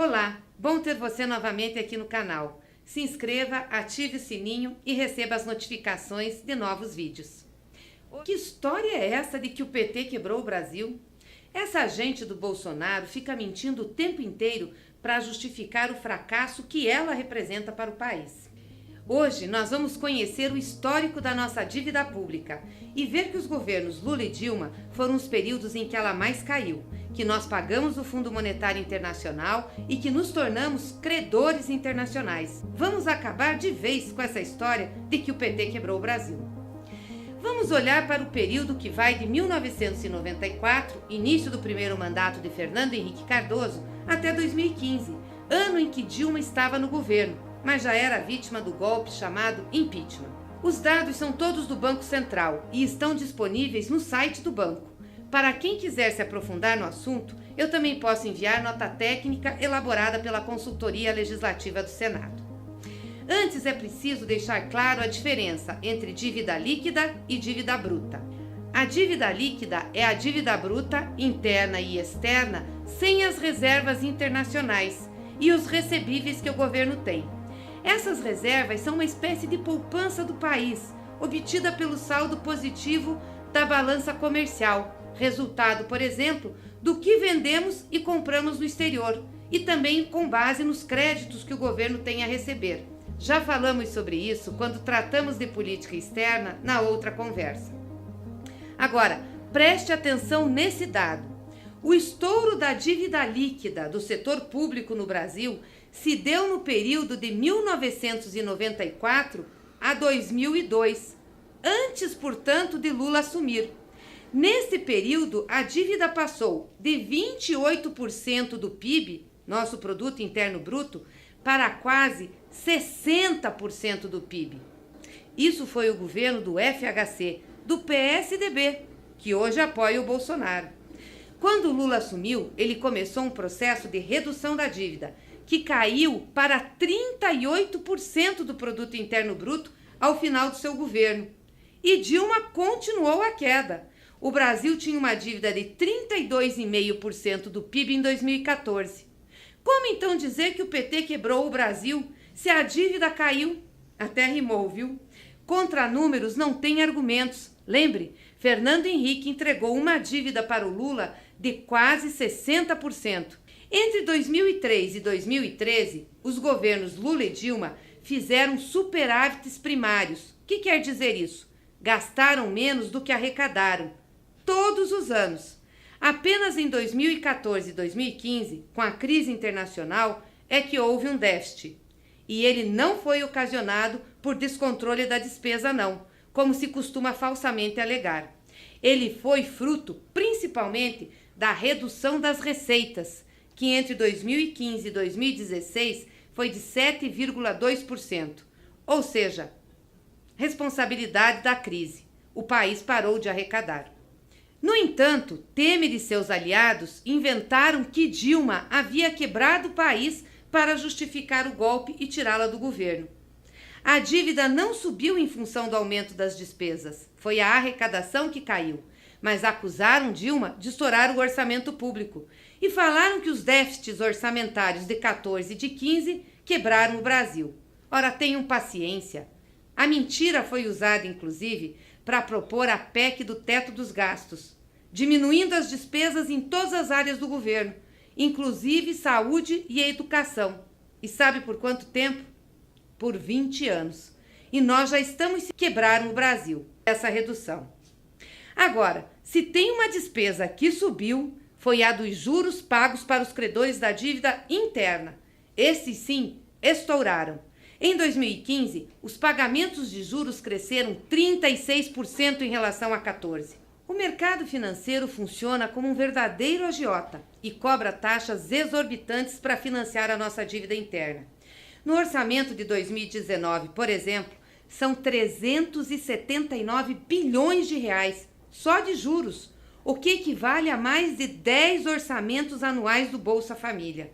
Olá, bom ter você novamente aqui no canal. Se inscreva, ative o sininho e receba as notificações de novos vídeos. Que história é essa de que o PT quebrou o Brasil? Essa gente do Bolsonaro fica mentindo o tempo inteiro para justificar o fracasso que ela representa para o país. Hoje nós vamos conhecer o histórico da nossa dívida pública e ver que os governos Lula e Dilma foram os períodos em que ela mais caiu, que nós pagamos o Fundo Monetário Internacional e que nos tornamos credores internacionais. Vamos acabar de vez com essa história de que o PT quebrou o Brasil. Vamos olhar para o período que vai de 1994, início do primeiro mandato de Fernando Henrique Cardoso, até 2015, ano em que Dilma estava no governo, mas já era vítima do golpe chamado impeachment. Os dados são todos do Banco Central e estão disponíveis no site do banco. Para quem quiser se aprofundar no assunto, eu também posso enviar nota técnica elaborada pela Consultoria Legislativa do Senado. Antes é preciso deixar claro a diferença entre dívida líquida e dívida bruta. A dívida líquida é a dívida bruta, interna e externa, sem as reservas internacionais e os recebíveis que o governo tem. Essas reservas são uma espécie de poupança do país, obtida pelo saldo positivo da balança comercial, resultado, por exemplo, do que vendemos e compramos no exterior, e também com base nos créditos que o governo tem a receber. Já falamos sobre isso quando tratamos de política externa na outra conversa. Agora, preste atenção nesse dado. O estouro da dívida líquida do setor público no Brasil se deu no período de 1994 a 2002, antes, portanto, de Lula assumir. Nesse período, a dívida passou de 28% do PIB, nosso Produto Interno Bruto, para quase 60% do PIB. Isso foi o governo do FHC, do PSDB, que hoje apoia o Bolsonaro. Quando Lula assumiu, ele começou um processo de redução da dívida, que caiu para 38% do Produto Interno Bruto ao final do seu governo. E Dilma continuou a queda. O Brasil tinha uma dívida de 32,5% do PIB em 2014. Como então dizer que o PT quebrou o Brasil se a dívida caiu? Até rimou, viu? Contra números não tem argumentos. Lembre, Fernando Henrique entregou uma dívida para o Lula de quase 60%. Entre 2003 e 2013, os governos Lula e Dilma fizeram superávites primários. O que quer dizer isso? Gastaram menos do que arrecadaram, todos os anos. Apenas em 2014 e 2015, com a crise internacional, é que houve um déficit. E ele não foi ocasionado por descontrole da despesa, não, como se costuma falsamente alegar. Ele foi fruto, principalmente, da redução das receitas, que entre 2015 e 2016 foi de 7,2%. Ou seja, responsabilidade da crise. O país parou de arrecadar. No entanto, Temer e seus aliados inventaram que Dilma havia quebrado o país para justificar o golpe e tirá-la do governo. A dívida não subiu em função do aumento das despesas. Foi a arrecadação que caiu. Mas acusaram Dilma de estourar o orçamento público e falaram que os déficits orçamentários de 14 e de 15 quebraram o Brasil. Ora, tenham paciência. A mentira foi usada, inclusive, para propor a PEC do teto dos gastos, diminuindo as despesas em todas as áreas do governo, inclusive saúde e educação. E sabe por quanto tempo? Por 20 anos. E nós já estamos quebrando o Brasil, essa redução. Agora, se tem uma despesa que subiu, foi a dos juros pagos para os credores da dívida interna. Esses sim estouraram. Em 2015, os pagamentos de juros cresceram 36% em relação a 14%. O mercado financeiro funciona como um verdadeiro agiota e cobra taxas exorbitantes para financiar a nossa dívida interna. No orçamento de 2019, por exemplo, são 379 bilhões de reais só de juros, o que equivale a mais de 10 orçamentos anuais do Bolsa Família.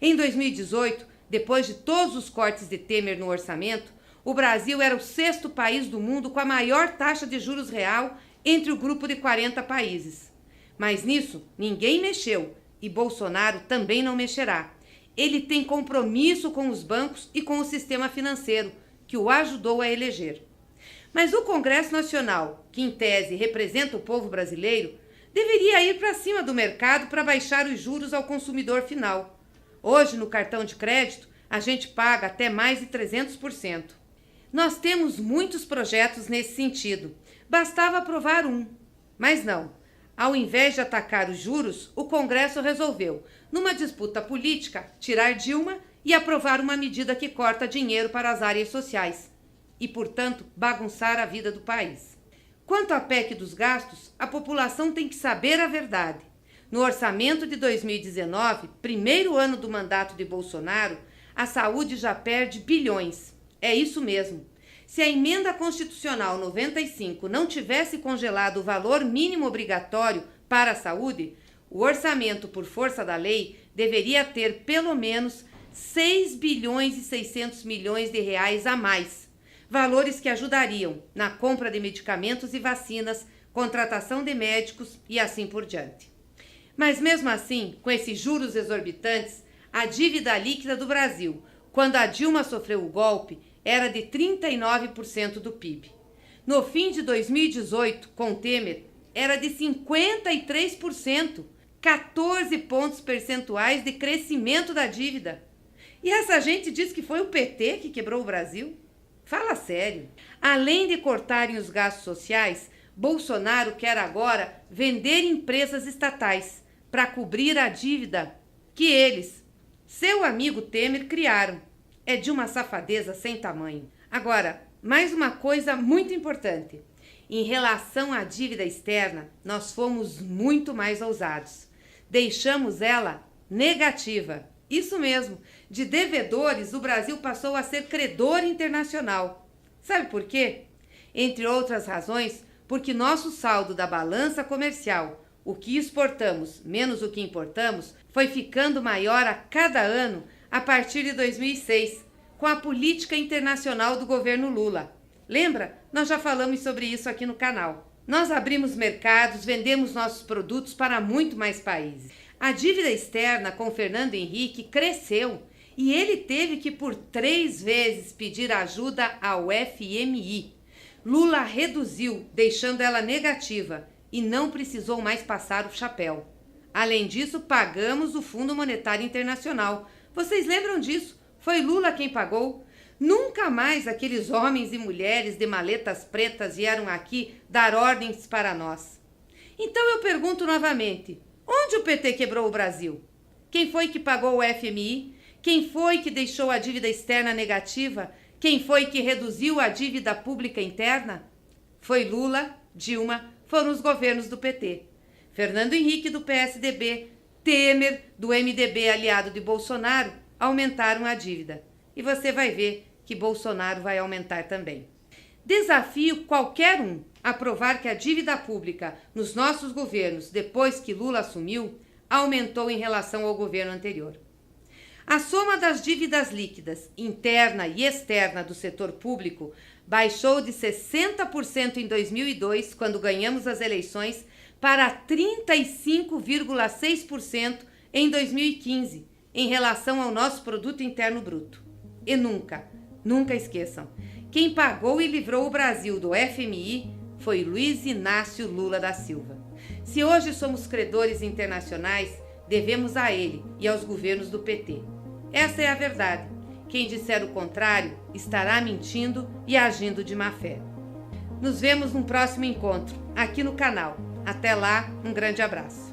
Em 2018, depois de todos os cortes de Temer no orçamento, o Brasil era o 6º país do mundo com a maior taxa de juros real entre o grupo de 40 países. Mas nisso ninguém mexeu e Bolsonaro também não mexerá. Ele tem compromisso com os bancos e com o sistema financeiro, que o ajudou a eleger. Mas o Congresso Nacional, que em tese representa o povo brasileiro, deveria ir para cima do mercado para baixar os juros ao consumidor final. Hoje, no cartão de crédito, a gente paga até mais de 300%. Nós temos muitos projetos nesse sentido. Bastava aprovar um. Mas não. Ao invés de atacar os juros, o Congresso resolveu, numa disputa política, tirar Dilma e aprovar uma medida que corta dinheiro para as áreas sociais e, portanto, bagunçar a vida do país. Quanto à PEC dos gastos, a população tem que saber a verdade. No orçamento de 2019, primeiro ano do mandato de Bolsonaro, a saúde já perde bilhões. É isso mesmo. Se a emenda constitucional 95 não tivesse congelado o valor mínimo obrigatório para a saúde, o orçamento por força da lei deveria ter pelo menos 6 bilhões e 600 milhões de reais a mais. Valores que ajudariam na compra de medicamentos e vacinas, contratação de médicos e assim por diante. Mas mesmo assim, com esses juros exorbitantes, a dívida líquida do Brasil, quando a Dilma sofreu o golpe, era de 39% do PIB. No fim de 2018, com Temer, era de 53%, 14 pontos percentuais de crescimento da dívida. E essa gente diz que foi o PT que quebrou o Brasil? Fala sério. Além de cortarem os gastos sociais, Bolsonaro quer agora vender empresas estatais para cobrir a dívida que eles, seu amigo Temer, criaram. É de uma safadeza sem tamanho. Agora, mais uma coisa muito importante. Em relação à dívida externa, nós fomos muito mais ousados. Deixamos ela negativa. Isso mesmo, de devedores, o Brasil passou a ser credor internacional. Sabe por quê? Entre outras razões, porque nosso saldo da balança comercial, o que exportamos menos o que importamos, foi ficando maior a cada ano a partir de 2006, com a política internacional do governo Lula. Lembra? Nós já falamos sobre isso aqui no canal. Nós abrimos mercados, vendemos nossos produtos para muito mais países. A dívida externa com Fernando Henrique cresceu e ele teve que por 3 vezes pedir ajuda ao FMI. Lula reduziu, deixando ela negativa, e não precisou mais passar o chapéu. Além disso, pagamos o Fundo Monetário Internacional. Vocês lembram disso? Foi Lula quem pagou. Nunca mais aqueles homens e mulheres de maletas pretas vieram aqui dar ordens para nós. Então eu pergunto novamente, onde o PT quebrou o Brasil? Quem foi que pagou o FMI? Quem foi que deixou a dívida externa negativa? Quem foi que reduziu a dívida pública interna? Foi Lula, Dilma, foram os governos do PT. Fernando Henrique do PSDB, Temer do MDB aliado de Bolsonaro aumentaram a dívida. E você vai ver que Bolsonaro vai aumentar também. Desafio qualquer um a provar que a dívida pública nos nossos governos, depois que Lula assumiu, aumentou em relação ao governo anterior. A soma das dívidas líquidas, interna e externa do setor público, baixou de 60% em 2002, quando ganhamos as eleições, para 35,6% em 2015, em relação ao nosso produto interno bruto. E nunca esqueçam, quem pagou e livrou o Brasil do FMI foi Luiz Inácio Lula da Silva. Se hoje somos credores internacionais, devemos a ele e aos governos do PT. Essa é a verdade. Quem disser o contrário estará mentindo e agindo de má fé. Nos vemos no próximo encontro, aqui no canal. Até lá, um grande abraço.